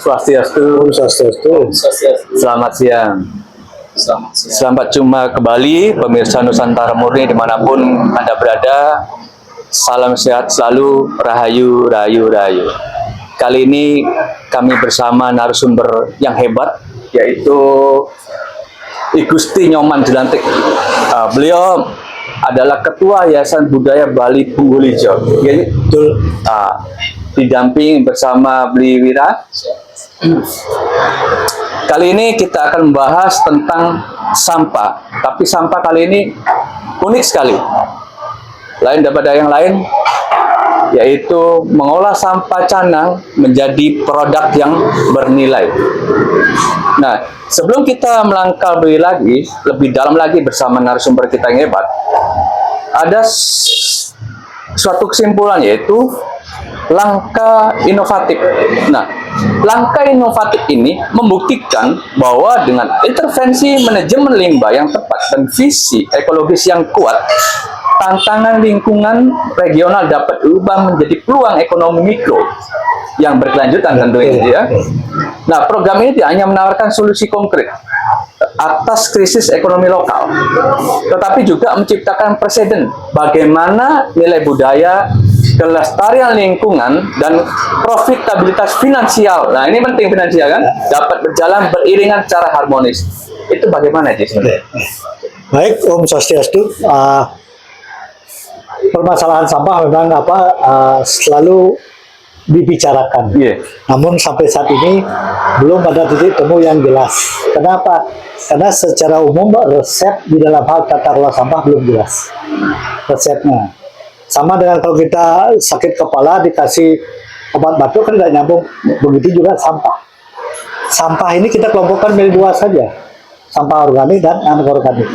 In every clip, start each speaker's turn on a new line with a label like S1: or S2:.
S1: Swastiastu.
S2: Om Swastiastu.
S1: Selamat siang. Selamat jumpa kembali pemirsa Nusantara Murni dimanapun Anda berada. Salam sehat selalu, rahayu, rahayu, rahayu. Kali ini kami bersama narasumber yang hebat, yaitu I Gusti Nyoman Jelantik. Beliau adalah Ketua Yayasan Budaya Bali Pungguljo. Didamping bersama Bli Wira. Kali ini kita akan membahas tentang sampah, tapi sampah kali ini unik sekali. Lain daripada yang lain, yaitu mengolah sampah canang menjadi produk yang bernilai. Nah, sebelum kita melangkah lebih dalam lagi bersama narasumber kita yang hebat, ada suatu kesimpulan, yaitu langkah inovatif. Nah, langkah inovatif ini membuktikan bahwa dengan intervensi manajemen limbah yang tepat dan visi ekologis yang kuat, tantangan lingkungan regional dapat berubah menjadi peluang ekonomi mikro yang berkelanjutan tentunya ya. Nah, program ini tidak hanya menawarkan solusi konkret atas krisis ekonomi lokal, tetapi juga menciptakan presiden bagaimana nilai budaya, kelestarian lingkungan, dan profitabilitas finansial. Nah, ini penting finansial kan, dapat berjalan beriringan secara harmonis. Itu bagaimana sih sebenarnya?
S2: Baik, Om Swastiastu. Permasalahan sampah memang selalu dibicarakan. Namun sampai saat ini belum ada titik temu yang jelas. Kenapa? Karena secara umum resep di dalam hal tata kelola sampah belum jelas resepnya. Sama dengan kalau kita sakit kepala dikasih obat batuk kan nggak nyambung. Begitu juga sampah. Sampah ini kita kelompokkan menjadi dua saja, sampah organik dan anorganik.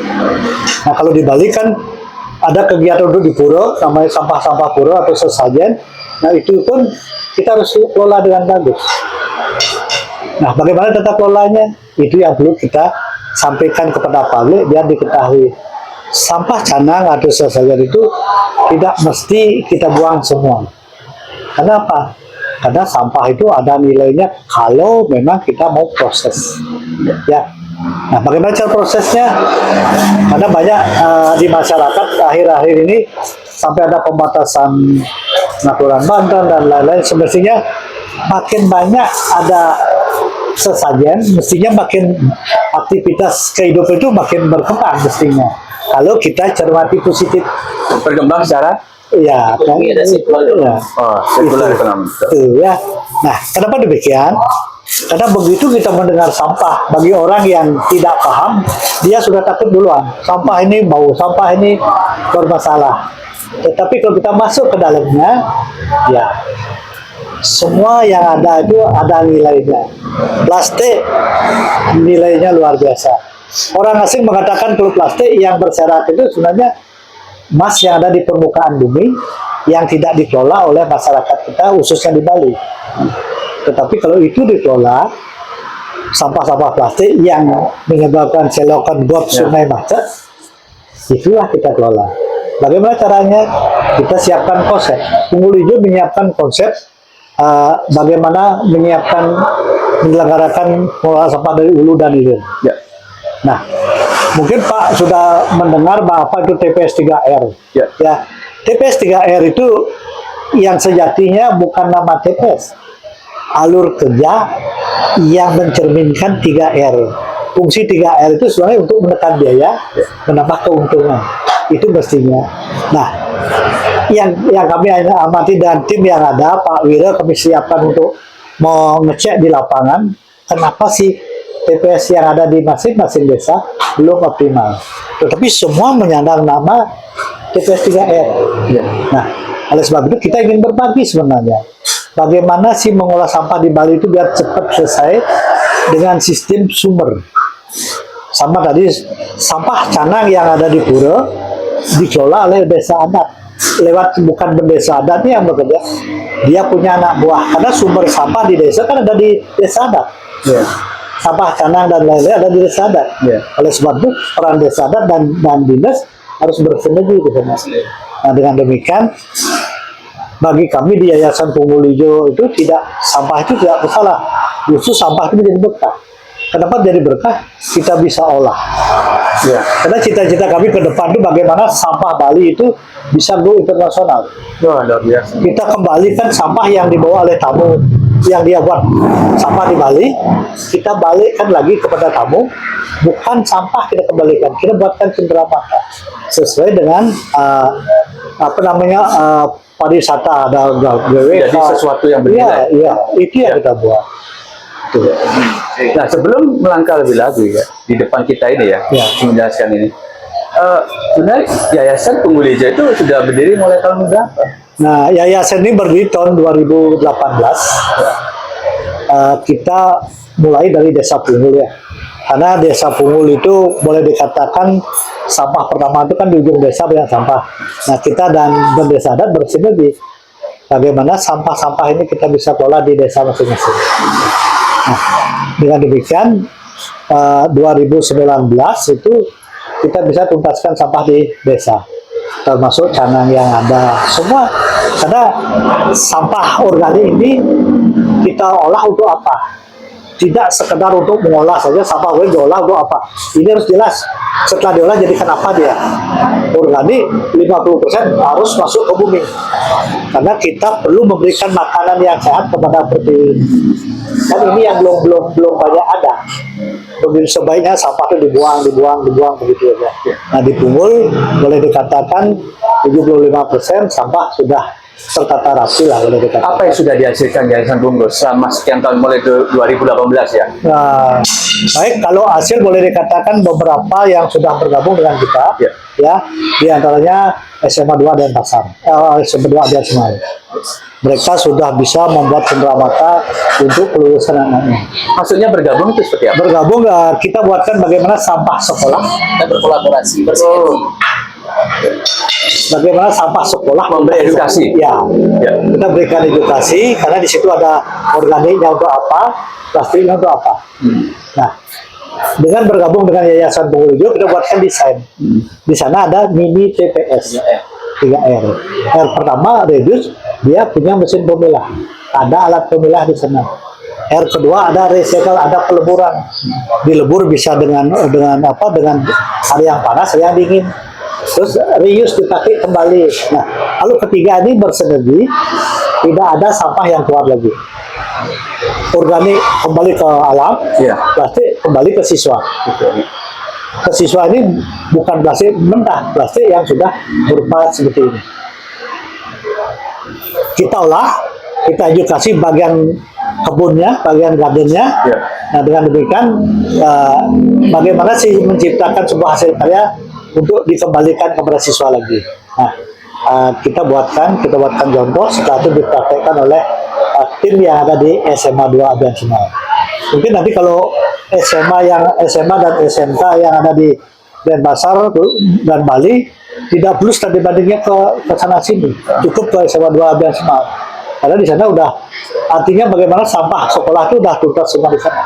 S2: Nah, kalau di Bali kan ada kegiatan untuk di pura, namanya sampah-sampah pura atau sesajen. Nah, itu pun kita harus kelola dengan bagus. Nah, bagaimana tata kelolanya? Itu yang perlu kita sampaikan kepada publik biar diketahui. Sampah canang atau sesajen itu tidak mesti kita buang semua. Kenapa? Karena sampah itu ada nilainya kalau memang kita mau proses. Ya. Nah, bagaimana cara prosesnya? Karena banyak di masyarakat akhir-akhir ini sampai ada pembatasan pengaturan bantal dan lain-lain. Semestinya makin banyak ada sesajen, mestinya makin aktivitas kehidupan itu makin berkembang mestinya. Kalau kita cermati positif,
S1: Berkembang secara
S2: ya, kan?
S1: sirkular ekonomi.
S2: Ya. Nah, kenapa demikian? Karena begitu kita mendengar sampah, bagi orang yang tidak paham, dia sudah takut duluan. Sampah ini bau, sampah ini bermasalah. Tetapi kalau kita masuk ke dalamnya, ya semua yang ada itu ada nilainya. Plastik nilainya luar biasa. Orang asing mengatakan kalau plastik yang berserakan itu sebenarnya emas yang ada di permukaan bumi yang tidak dikelola oleh masyarakat kita, khususnya di Bali. Tetapi kalau itu dikelola, sampah-sampah plastik yang menyebabkan selokan got sungai macet, itulah kita kelola. Bagaimana caranya? Kita siapkan konsep. Pungguljo menyiapkan konsep bagaimana menyelenggarakan pengelolaan sampah dari hulu dan hilir.
S1: Ya.
S2: Nah, mungkin Pak sudah mendengar apa itu TPS 3R. Ya, TPS 3R itu yang sejatinya bukan nama TPS, alur kerja yang mencerminkan 3R. Fungsi 3R itu sebenarnya untuk menekan biaya, menambah keuntungan. Itu mestinya. Nah, yang kami amati dan tim yang ada, Pak Wira, kami siapkan untuk mengecek di lapangan, kenapa sih TPS yang ada di masing-masing desa belum optimal. Tetapi semua menyandang nama TPS 3R. Nah, oleh sebab itu kita ingin berbagi sebenarnya. Bagaimana sih mengolah sampah di Bali itu biar cepat selesai dengan sistem sumber. Sama tadi, sampah canang yang ada di pura dikelola oleh desa adat. Lewat bukan berdesa adat yang bekerja, dia punya anak buah. Karena sumber sampah di desa kan ada di desa adat. Sampah canang dan lain-lain ada di desa adat. Oleh sebab itu peran desa adat dan dinas harus bersinergi di sana. Nah, dengan demikian bagi kami di Yayasan Pungguljo itu sampah itu tidak masalah. justru sampah itu menjadi berkah. Kenapa jadi berkah? Kita bisa olah.
S1: Ya.
S2: Karena cita-cita kami ke depan itu bagaimana sampah Bali itu bisa go internasional.
S1: Wah, luar biasa.
S2: Kita kembalikan sampah yang dibawa oleh tamu, yang dia buat sampah di Bali, kita balikkan lagi kepada tamu, bukan sampah kita kembalikan, kita buatkan cenderamata sesuai dengan pariwisata, ada GWK.
S1: Jadi sesuatu yang bernilai.
S2: Iya, itu yang kita buat. Tuh.
S1: Nah, sebelum melangkah lebih lagi ya, di depan kita ini ya,
S2: Ya.
S1: menjelaskan ini. Sebenarnya Yayasan Penghulu Hijau itu sudah berdiri mulai tahun berapa?
S2: Nah, yayasan ini berdiri tahun 2018. Kita mulai dari Desa Punggul ya. Karena Desa Punggul itu boleh dikatakan sampah pertama itu kan di ujung desa banyak sampah. Nah, kita dan desa adat bersinergi. Bagaimana sampah-sampah ini kita bisa kelola di desa masing-masing. Nah, dengan demikian 2019 itu kita bisa tuntaskan sampah di desa, termasuk canang yang ada semua. Karena sampah organik ini kita olah untuk apa? Tidak sekedar untuk mengolah saja, sampah organik diolah untuk apa? Ini harus jelas. Setelah diolah jadikan apa dia? Organik 50% harus masuk ke bumi. Karena kita perlu memberikan makanan yang sehat kepada pertiwi. Kan ini yang belum banyak ada. Begitu sebaiknya sampah itu dibuang begitu aja. Nah, di Punggul boleh dikatakan 75% sampah sudah tertata rapi lah boleh dikatakan.
S1: Apa yang sudah dihasilkan Yayasan Punggul selama sekian tahun mulai 2018 ya?
S2: Nah, baik, kalau hasil boleh dikatakan beberapa yang sudah bergabung dengan kita, ya, di antaranya SMA 2 Denpasar, SMA 2 Adian Semal. Mereka sudah bisa membuat cenderamata untuk kelulusan anaknya.
S1: Maksudnya bergabung itu seperti apa?
S2: Bergabung, kita buatkan bagaimana sampah sekolah.
S1: Kita berkolaborasi, bersinergi.
S2: Bagaimana sampah sekolah
S1: Memberi edukasi.
S2: Ya,
S1: Ya.
S2: kita berikan edukasi karena di situ ada organiknya untuk apa, plastiknya untuk apa. Nah, dengan bergabung dengan Yayasan Penghulu Hijau kita buatkan desain. Di sana ada mini TPS 3R. R pertama reduce, dia punya mesin pemilah, ada alat pemilah di sana. R kedua ada recycle, ada peleburan. Dilebur bisa dengan hari yang panas, hari yang dingin. Terus reuse dipakai kembali. Nah, lalu ketiga ini bersinergi, tidak ada sampah yang keluar lagi. Organik kembali ke alam, plastik kembali ke siswa. Ke siswa ini bukan plastik mentah, plastik yang sudah berupa seperti ini. Kita olah, kita edukasi bagian kebunnya, bagian gardennya. Nah, dengan demikian bagaimana sih menciptakan sebuah hasil karya untuk dikembalikan kepada siswa lagi. Nah, kita buatkan contoh, setelah itu dipraktekkan oleh tim yang ada di SMA 2 Adian Semal. Mungkin nanti kalau SMA dan SMK yang ada di Denpasar dan Bali tidak perlu studi bandingnya ke sana sini, cukup ke SMA 2 Adian Semal. Karena di sana udah, artinya bagaimana sampah sekolah itu udah tuntas semua di sana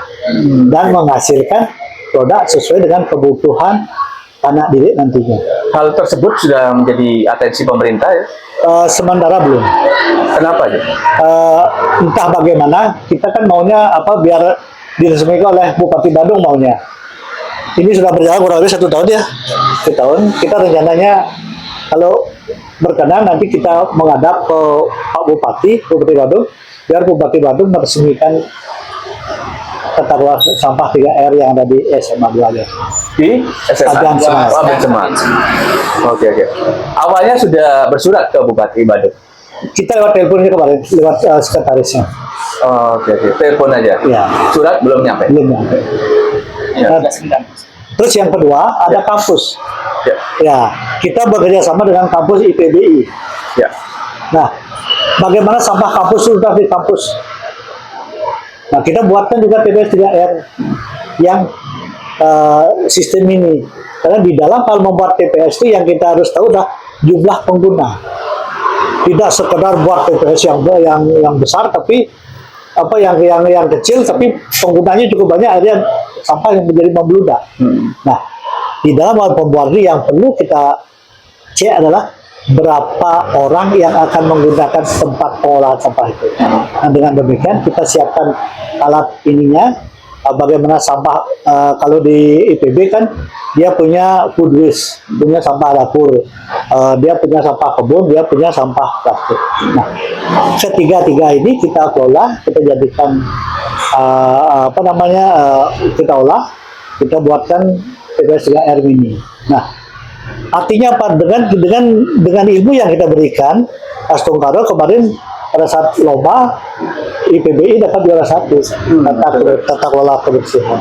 S2: dan menghasilkan produk sesuai dengan kebutuhan anak didik nantinya.
S1: Hal tersebut sudah menjadi atensi pemerintah ya?
S2: Sementara belum.
S1: Kenapa ya?
S2: Entah bagaimana, kita kan maunya biar diresmikan oleh Bupati Bandung maunya. Ini sudah berjalan kurang lebih 1 tahun ya. 1 tahun. Kita rencananya kalau berkenan nanti kita menghadap ke Pak Bupati Bandung, biar Bupati Bandung meresmikan tata ruang sampah 3R yang ada di SMA 2 ya.
S1: Di SMA
S2: Adian Semal.
S1: Oke. Awalnya sudah bersurat ke Bupati Bandung.
S2: Kita lewat teleponnya kemarin, lewat sekretarisnya.
S1: Oke. Telepon aja.
S2: Ya.
S1: Surat belum nyampe.
S2: Belum nyampe.
S1: Ya.
S2: Terus yang kedua ada kampus.
S1: Ya.
S2: Ya, kita bekerja sama dengan kampus IPBI.
S1: Ya.
S2: Nah, bagaimana sampah kampus sudah di kampus? Nah, kita buatkan juga TPS 3R yang sistem ini. Karena di dalam hal membuat TPS itu yang kita harus tahu adalah jumlah pengguna. Tidak sekedar buat TPS yang besar, tapi yang kecil, tapi penggunanya cukup banyak, akhirnya sampah yang menjadi membludak. Nah, di dalam hal pembuat ini yang perlu kita cek adalah berapa orang yang akan menggunakan tempat pengolahan sampah itu. Nah, dengan demikian kita siapkan alat ininya, bagaimana sampah, kalau di IPB kan dia punya food waste, punya sampah dapur, dia punya sampah kebun, dia punya sampah plastik. Nah, ketiga-tiga ini kita kelola, kita jadikan kita olah, kita buatkan TPS 3R mini. Nah, artinya apa? Dengan ilmu yang kita berikan, Astungkaro kemarin pada saat lomba IPBI dapat juara 1 tata kelola kebersihan.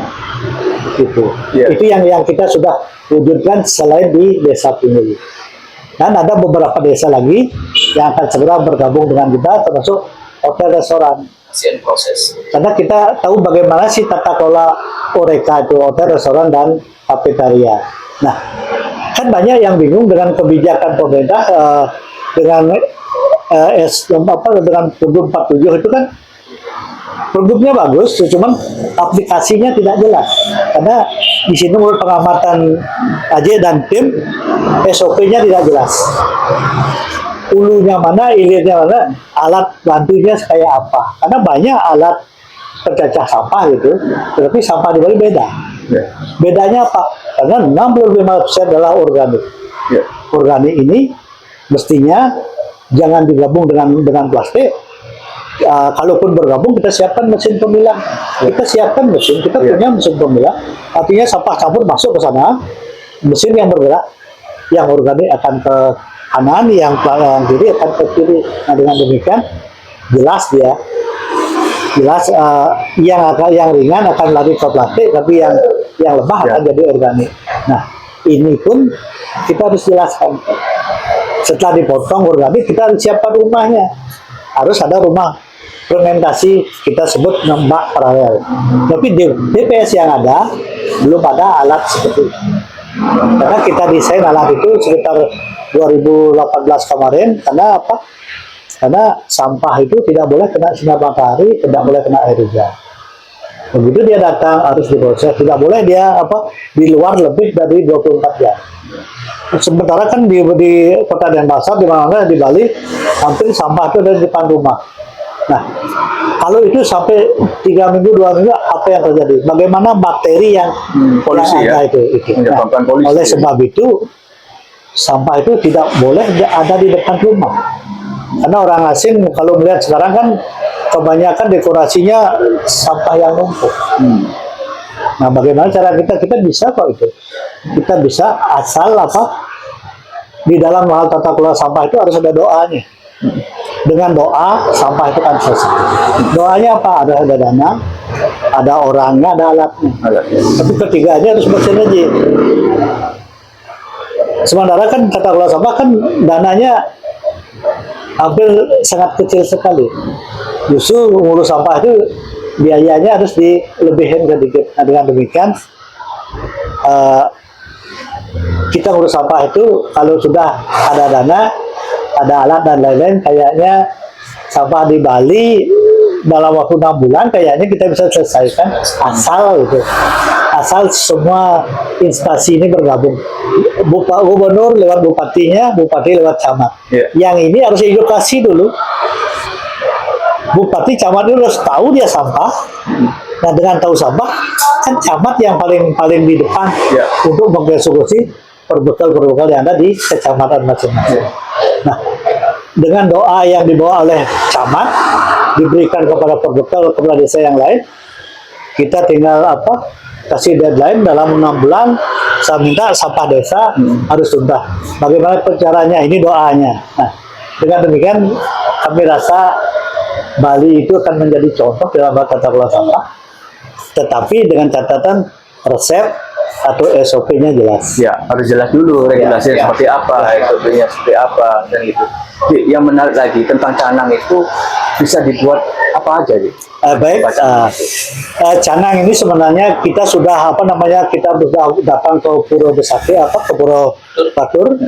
S2: Itu yang kita sudah wujudkan selain di desa Pinuli. Dan ada beberapa desa lagi yang akan segera bergabung dengan kita, termasuk hotel restoran.
S1: Proses.
S2: Karena kita tahu bagaimana sih tata kelola Horeca itu, hotel restoran dan kafetaria. Nah, kan banyak yang bingung dengan kebijakan pemerintah dengan dengan Pergub 47 itu kan produknya bagus, cuman aplikasinya tidak jelas. Karena di sini menurut pengamatan AJ dan tim, SOP-nya tidak jelas. Hulunya mana, hilirnya mana, alat bantunya kayak apa. Karena banyak alat pencacah sampah gitu, tetapi sampah di Bali beda. Bedanya apa? Karena 65% adalah organik. Organik ini mestinya jangan digabung dengan plastik. Kalaupun bergabung, kita siapkan mesin pemilah. Kita siapkan mesin, kita punya mesin pemilah. Artinya sampah campur masuk ke sana, mesin yang bergerak, yang organik akan ke kanan, yang kiri akan ke kiri. Nah, dengan demikian jelas yang ringan akan lari ke plastik, tapi yang lemah akan jadi organik. Nah, ini pun kita harus jelaskan. Setelah dipotong organik, kita harus siapkan rumahnya. Harus ada rumah fermentasi, kita sebut nembak paralel. Tapi di DPS yang ada belum ada alat seperti itu. Karena kita desain alat itu sekitar 2018 kemarin. Karena apa? Karena sampah itu tidak boleh kena sinar matahari, tidak boleh kena air hujan. Begitu dia datang harus diproses, tidak boleh dia di luar lebih dari 24 jam. Sementara kan di Kota Denpasar, di mana di Bali, hampir sampah itu ada di depan rumah. Nah, kalau itu sampai 3 minggu, 2 minggu, apa yang terjadi? Bagaimana bakteri yang ada itu. Nah, oleh sebab itu, sampah itu tidak boleh ada di depan rumah. Karena orang asing kalau melihat sekarang kan kebanyakan dekorasinya sampah yang numpuk. Nah, bagaimana cara kita bisa kok itu? Kita bisa asal di dalam hal tata kelola sampah itu harus ada doanya. Dengan doa sampah itu kan selesai. Doanya apa? Ada dana, ada orangnya, ada alatnya. Tapi ketiganya harus bersinergi. Sementara kan tata kelola sampah kan dananya hampir sangat kecil sekali. Justru mengurus sampah itu biayanya harus dilebihin sedikit. Nah, dengan demikian kita ngurus sampah itu kalau sudah ada dana, ada alat dan lain-lain, kayaknya sampah di Bali dalam waktu 6 bulan kayaknya kita bisa selesaikan asal semua instansi ini bergabung. Gubernur lewat bupatinya, bupati lewat camat. Yang ini harus edukasi dulu. Bupati, camat itu harus tahu dia sampah. Nah, dengan tahu sampah, kan camat yang paling di depan untuk mengeksekusi perbekal yang ada di kecamatan masing-masing. Nah, dengan doa yang dibawa oleh camat, diberikan kepada perbekal kepala desa yang lain, kita tinggal kasih deadline dalam 6 bulan. Saya minta sampah desa harus tuntas. Bagaimana caranya? Ini doanya. Nah, dengan demikian kami rasa Bali itu akan menjadi contoh dalam tata kelola sampah, tetapi dengan catatan resep atau SOP-nya jelas.
S1: Ya, harus jelas dulu regulasinya seperti apa, SOP-nya seperti apa, dan itu. Yang menarik lagi tentang canang itu bisa dibuat apa aja, Ji?
S2: Baik, canang ini sebenarnya kita sudah kita sudah datang ke Pura Besakti, ke Pura Batur,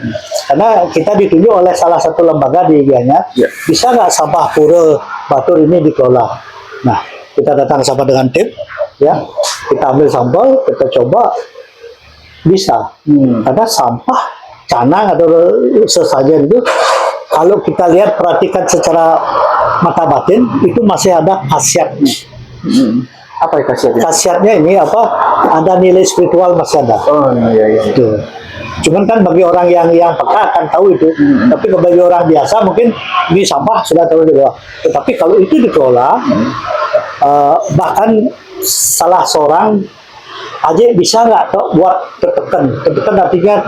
S2: karena kita ditunjuk oleh salah satu lembaga di Gianyar. Bisa nggak sampah Pura Batur ini dikelola? Nah, kita datang sama dengan tim, kita ambil sampel, kita coba bisa. Karena sampah canang atau sesajen itu, kalau kita lihat perhatikan secara mata batin, itu masih ada khasiatnya.
S1: Apa ya khasiatnya?
S2: Khasiatnya ini apa? Ada nilai spiritual masih ada.
S1: Oh iya.
S2: Gitu. Cuman kan bagi orang yang peka akan tahu itu. Tapi bagi orang biasa mungkin ini sampah sudah tahu di bawah. Tetapi kalau itu dikelola, bahkan salah seorang aja bisa nggak buat tertekan artinya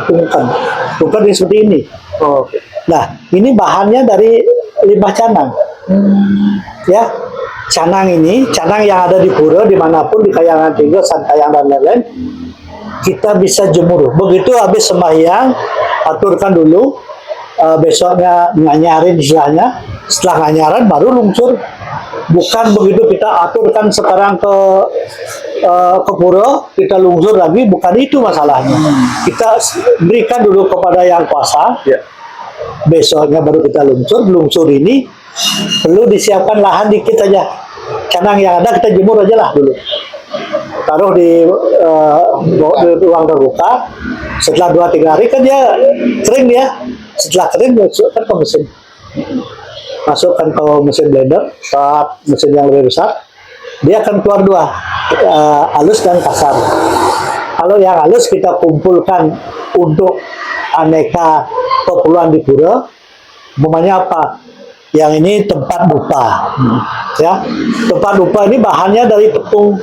S2: tungkan ini seperti ini.
S1: Oh.
S2: Nah, ini bahannya dari limbah canang. Ya, canang yang ada di pura dimanapun, di Kayangan Tiga, Santayang dan lain-lain, kita bisa jemur. Begitu habis sembahyang, aturkan dulu, besoknya nganyarin istilahnya, setelah nganyaran baru lungsur. Bukan begitu kita aturkan sekarang ke pura, kita lungsur lagi, bukan itu masalahnya. Kita berikan dulu kepada yang kuasa, besoknya baru kita lungsur ini perlu disiapkan lahan dikit aja, canang yang ada kita jemur aja lah dulu, taruh di ruang terbuka. Setelah 2-3 hari kan dia kering, setelah kering masukkan ke mesin blender, mesin yang lebih besar, dia akan keluar dua, halus dan kasar. Kalau yang halus kita kumpulkan untuk aneka keperluan di pura, umpamanya apa? Yang ini tempat dupa, ya. Tempat dupa ini bahannya dari tepung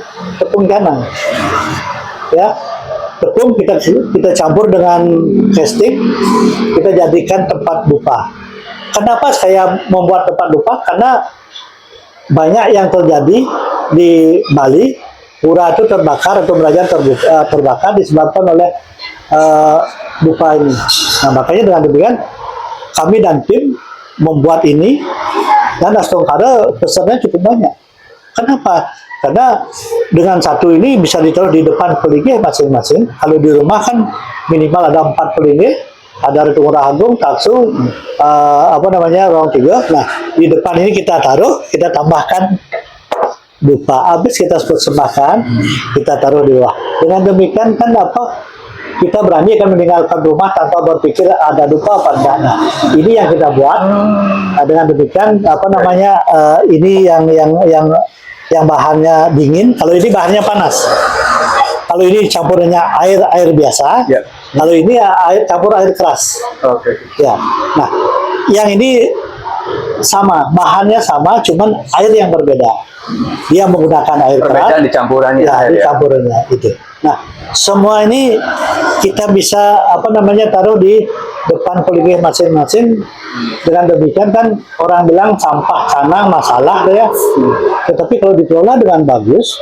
S2: canang, ya. Tepung kita campur dengan kestik, kita jadikan tempat dupa. Kenapa saya membuat tempat dupa? Karena banyak yang terjadi di Bali, pura itu terbakar atau belajar terbakar disebabkan oleh dupa ini. Nah, makanya dengan demikian kami dan tim membuat ini, dan Astongkara pesannya cukup banyak. Kenapa? Karena dengan satu ini bisa ditaruh di depan pelinggih masing-masing. Kalau di rumah kan minimal ada 4 pelinggih, ada Ratu Ngurah Agung, Taksu, ruang 3. Nah, di depan ini kita taruh, kita tambahkan dupa. Habis kita persembahkan, kita taruh di bawah. Dengan demikian kan kita berani akan meninggalkan rumah tanpa berpikir ada dupa apa enggak. Nah, ini yang kita buat. Dengan demikian ini yang bahannya dingin. Kalau ini bahannya panas. Kalau ini campurannya air biasa. Kalau ini campur air keras. Ya. Nah, yang ini sama, bahannya sama, cuman air yang berbeda. Dia menggunakan air keras.
S1: Perbedaan di campurannya.
S2: Ya, di campurannya itu. Nah, semua ini kita bisa taruh di depan pelinggih masing-masing. Dengan demikian kan orang bilang sampah canang masalah ya. Tetapi kalau dikelola dengan bagus,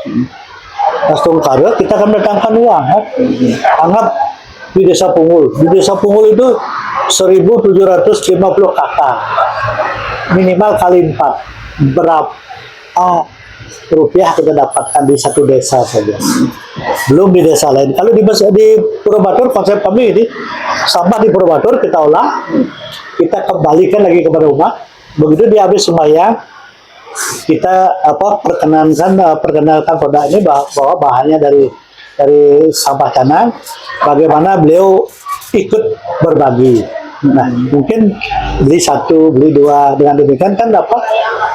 S2: Astongkara kita akan mendatangkan uang. Anggap di Desa Punggul. Di Desa Punggul itu 1.750 kakak. Minimal kali 4. Berapa rupiah kita dapatkan di satu desa saja, belum di desa lain. Kalau di Purwobatur, konsep kami ini sampah di Purwobatur kita olah, kita kembalikan lagi kepada umat. Begitu dia habis sembahyang, kita perkenalkan produk ini bahwa bahannya dari sampah canang, bagaimana beliau ikut berbagi. Nah, mungkin beli 1, beli 2, dengan demikian kan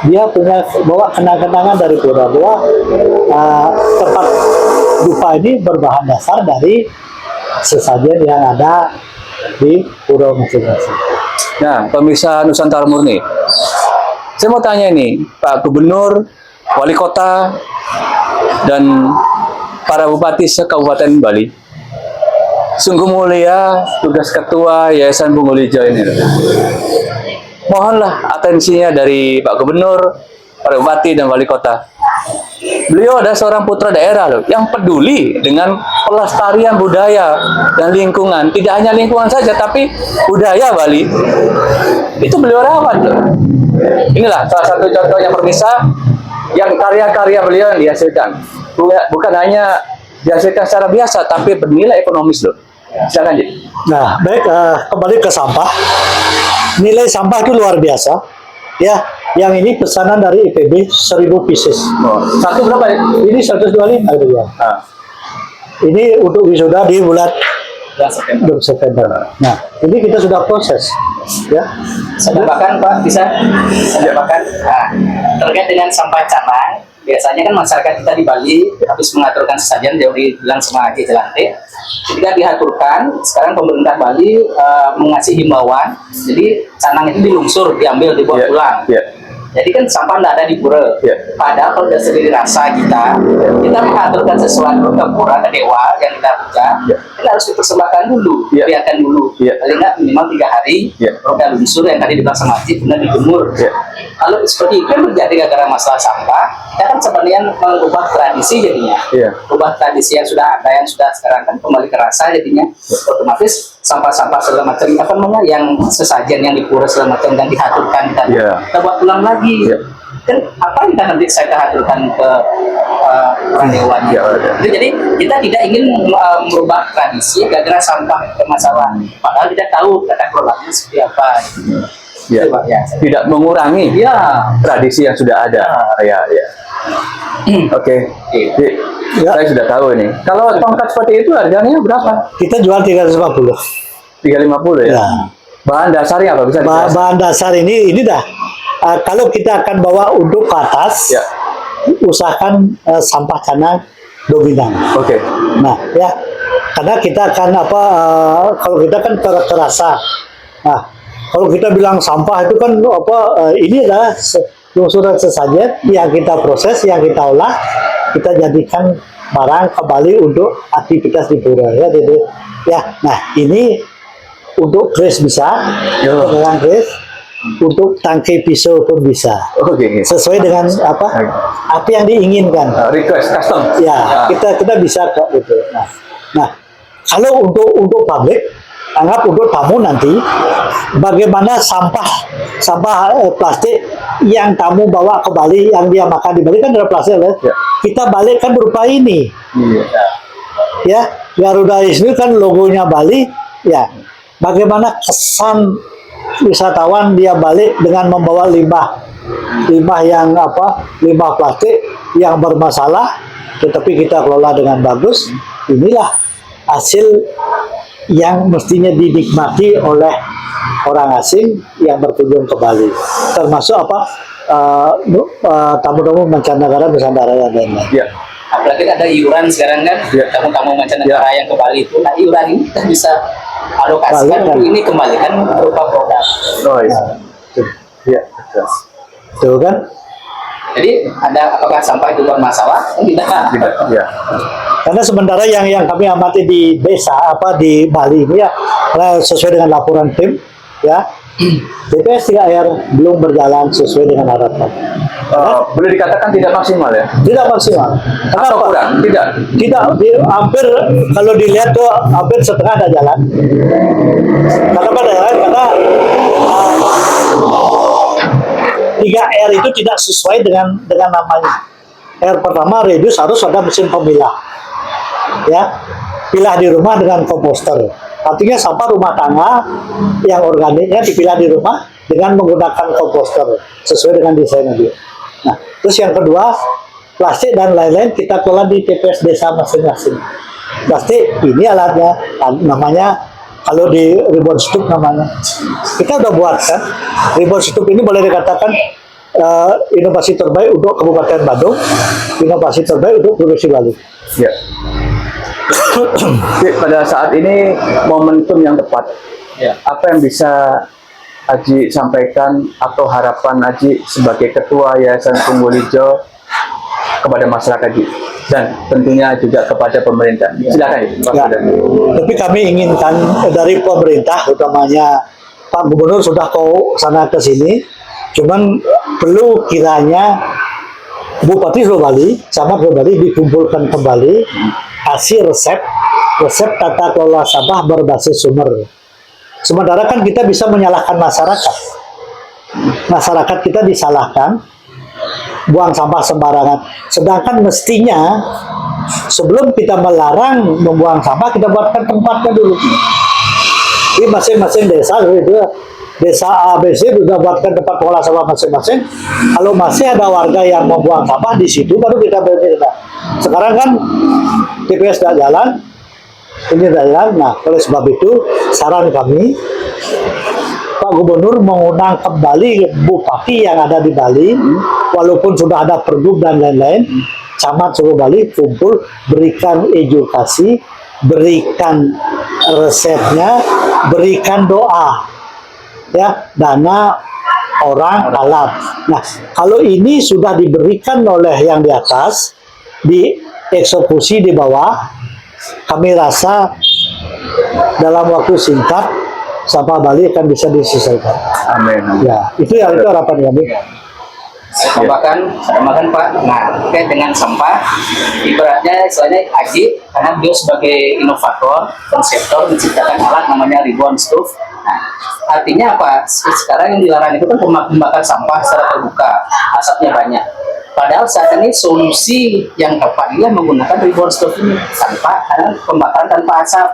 S2: dia punya bawa kenang-kenangan dari pura, bahwa tempat dupa ini berbahan dasar dari sesajen yang ada di pura masing-masing.
S1: Nah, pemirsa Nusantara Murni, saya mau tanya ini, Pak Gubernur, Wali Kota, dan para bupati se-Kabupaten Bali. Sungguh mulia tugas Ketua Yayasan Punggul Hijau ini. Mohonlah atensinya dari Pak Gubernur, para bupati dan wali kota. Beliau adalah seorang putra daerah yang peduli dengan pelestarian budaya dan lingkungan. Tidak hanya lingkungan saja, tapi budaya Bali. Itu beliau rawat Inilah salah satu contohnya pemirsa, yang karya-karya beliau yang dihasilkan. Bukan hanya dihasilkan secara biasa, tapi bernilai ekonomis Silakan, Ji.
S2: Nah, baik, kembali ke sampah. Nilai sampah itu luar biasa. Ya, yang ini pesanan dari IPB 1000 pieces.
S1: Satu berapa ya?
S2: Ini 125 harga. Ini untuk wisuda di bulan bulan September. Nah, ini kita sudah proses, ya.
S3: Saya tambahkan Pak, bisa? Saya tambahkan. Nah, terkait dengan sampah canang, biasanya kan masyarakat kita di Bali habis mengaturkan sesajen jauh dibilang sama Haji Jelante. Ketika diaturkan, sekarang pemerintah Bali mengasih himbauan, jadi canang itu dilungsur, diambil, dibawa pulang. Jadi kan sampah tidak ada di pura. Padahal kalau dasar dari rasa kita mengaturkan sesuatu ke pura, ke dewa yang kita puja, kita harus dipersembahkan dulu, biarkan dulu. Paling nggak minimal 3 hari, roda lungsur yang tadi dibilang sama Haji, kemudian dijemur. Kalau seperti itu yang terjadi gara-gara masalah sampah, kita kan sebenarnya mengubah tradisi jadinya. Ubah tradisi yang sudah ada, yang sudah sekarang kan kembali ke rasa jadinya. Otomatis sampah-sampah segala macam apa namanya yang sesajen yang di pura segala macam dan diaturkan kita buat pulang lagi. Kan apa yang nanti saya aturkan ke orang dewan. Jadi kita tidak ingin merubah tradisi gara-gara sampah permasalahan. Padahal kita tahu tata kelolanya seperti apa.
S1: Tidak mengurangi tradisi yang sudah ada. Oke. Saya sudah tahu ini. Kalau tongkat seperti itu harganya berapa?
S2: Kita jual 350.
S1: 350 ya. Bahan dasarnya apa bisa?
S2: Bahan dasar ini dah. Kalau kita akan bawa untuk ke atas, usahakan sampah canang dominan. Nah, ya, karena kita akan kalau kita kan terasa. Nah, kalau kita bilang sampah itu kan ini adalah lungsuran sesajen yang kita proses, yang kita olah, kita jadikan barang kembali untuk aktivitas di pura, ya, gitu. Ya, nah ini untuk kris bisa, dengan kris. Untuk tangkai pisau pun bisa, sesuai dengan apa yang diinginkan.
S1: Request custom.
S2: Ya, kita bisa kok gitu. Nah, kalau untuk publik, anggap untuk tamu nanti, bagaimana sampah plastik yang tamu bawa ke Bali, yang dia makan di Bali kan ada plastik, kita balik kan berupa ini. Ya, Garuda ini kan logonya Bali, ya. Bagaimana kesan wisatawan dia balik dengan membawa limbah yang limbah plastik yang bermasalah, tetapi kita kelola dengan bagus. Inilah hasil yang mestinya dinikmati oleh orang asing yang berkunjung ke Bali, termasuk tamu-tamu mancanegara Nusantara dan lain-lain.
S3: Apalagi ada iuran sekarang kan, tamu-tamu mancanegara yang ke Bali itu, nah iuran ini kita bisa alokasikan untuk ini kembalikan berupa produk.
S2: Betul kan?
S3: Jadi apakah sampah itu bermasalah? Tidak.
S2: Karena sementara yang kami amati di desa di Bali ini ya, sesuai dengan laporan tim, ya, TPS 3R belum berjalan sesuai dengan harapan.
S1: Boleh dikatakan tidak maksimal ya?
S2: Tidak maksimal.
S1: Atau kurang? Tidak.
S2: Hampir kalau dilihat tuh hampir setengah ada jalan. Kenapa ada jalan? Karena 3R itu tidak sesuai dengan namanya. R pertama, reduce, harus ada mesin pemilah. Ya, pilah di rumah dengan komposter. Artinya sampah rumah tangga yang organiknya dipilah di rumah dengan menggunakan komposter sesuai dengan desain tadi. Nah, terus yang kedua, plastik dan lain-lain kita kelola di TPS desa masing-masing. Plastik ini alatnya, namanya kalau di ribbon stuck namanya. Kita udah buat kan, ribbon stuck ini boleh dikatakan inovasi terbaik untuk Kabupaten Badung, inovasi terbaik untuk Provinsi Bali.
S1: Pada saat ini momentum yang tepat. Apa yang bisa Haji sampaikan atau harapan Haji sebagai Ketua Yayasan Tunggul-Ijo kepada masyarakat Haji dan tentunya juga kepada pemerintah? Silakan.
S2: Tapi kami inginkan dari pemerintah, utamanya Pak Gubernur sudah ke sana ke sini, cuman perlu kiranya Bupati Bali sama Bali dikumpulkan kembali hasil resep tata kelola sampah berbasis sumber. Sementara kan kita bisa menyalahkan masyarakat. Masyarakat kita disalahkan buang sampah sembarangan. Sedangkan mestinya sebelum kita melarang membuang sampah, kita buatkan tempatnya dulu. Di masing-masing desa itu, desa A, B, C sudah buatkan tempat kelola sampah masing-masing. Kalau masih ada warga yang membuang sampah di situ, baru kita berbeda. Sekarang kan TPS tidak jalan, Ini daerah. Nah, oleh sebab itu saran kami Pak Gubernur mengundang kembali bupati yang ada di Bali, walaupun sudah ada pergub dan lain-lain, camat seluruh Bali kumpul, berikan edukasi, berikan resepnya, berikan doa, ya, dana orang alat. Nah, kalau ini sudah diberikan oleh yang di atas, dieksekusi di bawah, kami rasa dalam waktu singkat sampah Bali akan bisa diselesaikan.
S1: Amin.
S2: Ya, itu harapan kami.
S3: Tambahkan Pak. Nah, terkait dengan sampah, ibaratnya istilahnya Aji, karena beliau sebagai inovator, konseptor menciptakan alat namanya ribbon stove. Nah, artinya apa? Sekarang yang dilarang itu kan pembakaran sampah secara terbuka, asapnya banyak. Padahal saat ini solusi yang tepat adalah menggunakan ribbon stove ini karena pembakaran tanpa asap.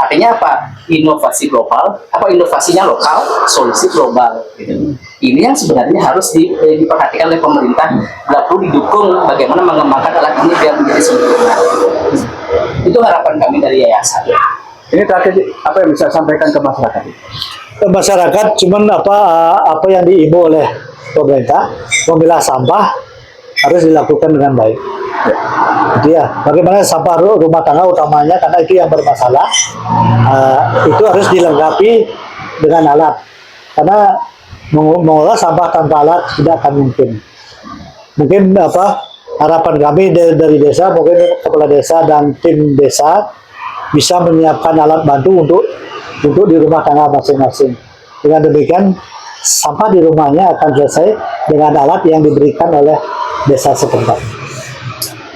S3: Artinya apa? Inovasi global, inovasinya lokal, solusi global. Gitu. Ini yang sebenarnya harus diperhatikan oleh pemerintah. Nggak perlu didukung bagaimana mengembangkan alat ini biar menjadi sempurna. Itu harapan kami dari yayasan.
S1: Ini terakhir apa yang bisa sampaikan ke masyarakat?
S2: Masyarakat cuman apa yang diimbau oleh pemerintah, memilah sampah harus dilakukan dengan baik. Jadi ya, bagaimana sampah rumah tangga utamanya, karena itu yang bermasalah, itu harus dilengkapi dengan alat. Karena mengolah sampah tanpa alat tidak akan mungkin. Mungkin harapan kami dari desa, mungkin kepala desa dan tim desa bisa menyiapkan alat bantu untuk di rumah tangga masing-masing. Dengan demikian, sampah di rumahnya akan selesai dengan alat yang diberikan oleh desa setempat.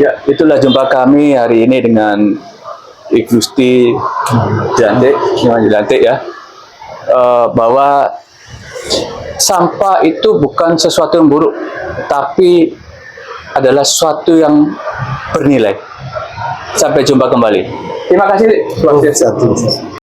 S1: Ya, itulah jumpa kami hari ini dengan Igusti Jelantik ya, bahwa sampah itu bukan sesuatu yang buruk, tapi adalah sesuatu yang bernilai. Sampai jumpa kembali. Terima kasih. Selamat siang.